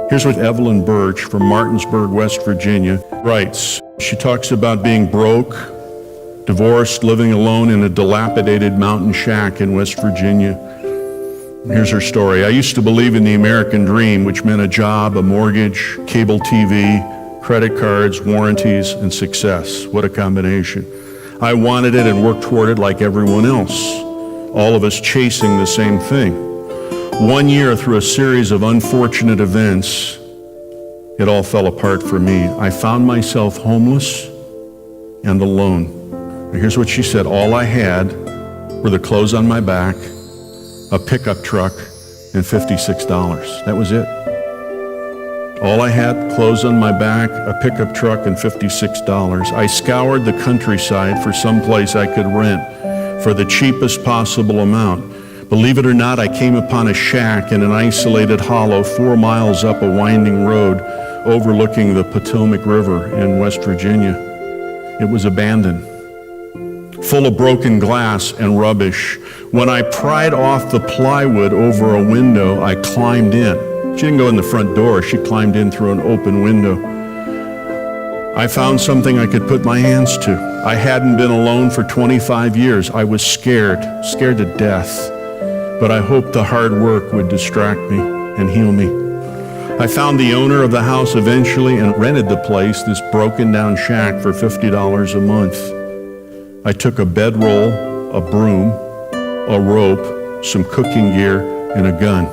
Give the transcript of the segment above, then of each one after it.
Here's what Evelyn Burch from Martinsburg, West Virginia writes. She talks about being broke, divorced, living alone in a dilapidated mountain shack in West Virginia. Here's her story. I used to believe in the American dream, which meant a job, a mortgage, cable TV, credit cards, warranties, and success. What a combination. I wanted it and worked toward it like everyone else, all of us chasing the same thing. 1 year through a series of unfortunate events, it all fell apart for me. I found myself homeless and alone. Here's what she said. All I had were the clothes on my back, a pickup truck, and $56. That was it. All I had, clothes on my back, a pickup truck, and $56. I scoured the countryside for some place I could rent for the cheapest possible amount. Believe it or not, I came upon a shack in an isolated hollow 4 miles up a winding road overlooking the Potomac River in West Virginia. It was abandoned, full of broken glass and rubbish. When I pried off the plywood over a window, I climbed in. She didn't go in the front door, she climbed in through an open window. I found something I could put my hands to. I hadn't been alone for 25 years. I was scared to death. But I hoped the hard work would distract me and heal me. I found the owner of the house eventually and rented the place, this broken down shack, for $50 a month. I took a bedroll, a broom, a rope, some cooking gear, and a gun.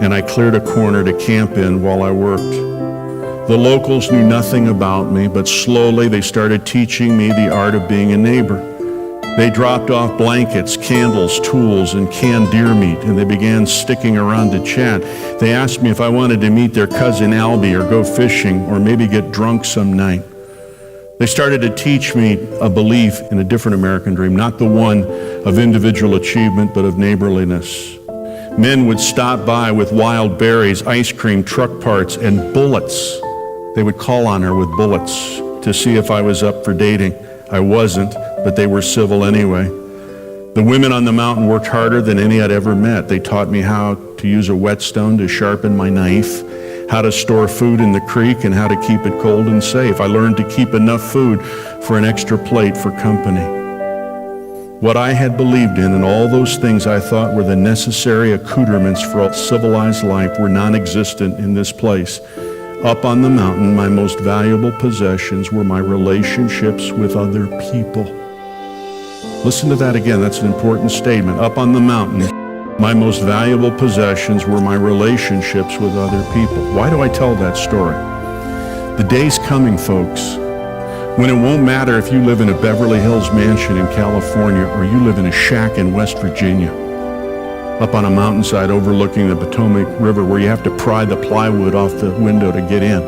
And I cleared a corner to camp in while I worked. The locals knew nothing about me, but slowly they started teaching me the art of being a neighbor. They dropped off blankets, candles, tools, and canned deer meat, and they began sticking around to chat. They asked me if I wanted to meet their cousin Albie or go fishing or maybe get drunk some night. They started to teach me a belief in a different American dream, not the one of individual achievement, but of neighborliness. Men would stop by with wild berries, ice cream, truck parts, and bullets. They would call on her with bullets to see if I was up for dating. I wasn't, but they were civil anyway. The women on the mountain worked harder than any I'd ever met. They taught me how to use a whetstone to sharpen my knife, how to store food in the creek, and how to keep it cold and safe. I learned to keep enough food for an extra plate for company. What I had believed in and all those things I thought were the necessary accoutrements for a civilized life were non-existent in this place. Up on the mountain, my most valuable possessions were my relationships with other people. Listen to that again, that's an important statement. Up on the mountain, my most valuable possessions were my relationships with other people. Why do I tell that story? The day's coming, folks, when it won't matter if you live in a Beverly Hills mansion in California or you live in a shack in West Virginia, up on a mountainside overlooking the Potomac River where you have to pry the plywood off the window to get in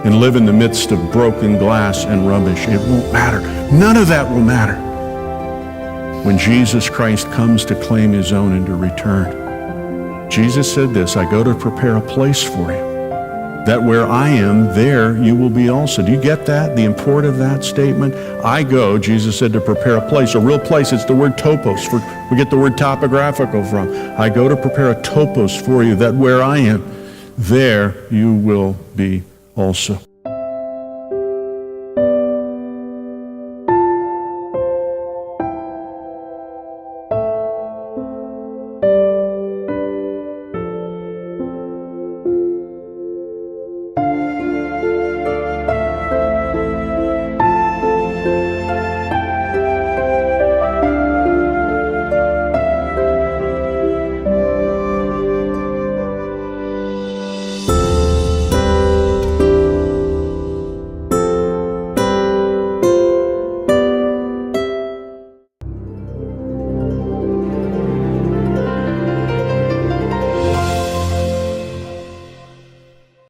and live in the midst of broken glass and rubbish. It won't matter. None of that will matter when Jesus Christ comes to claim his own and to return. Jesus said this, I go to prepare a place for you, that where I am, there you will be also. Do you get that, the import of that statement? I go, Jesus said, to prepare a place, a real place. It's the word topos, we get the word topographical from. I go to prepare a topos for you, that where I am, there you will be also.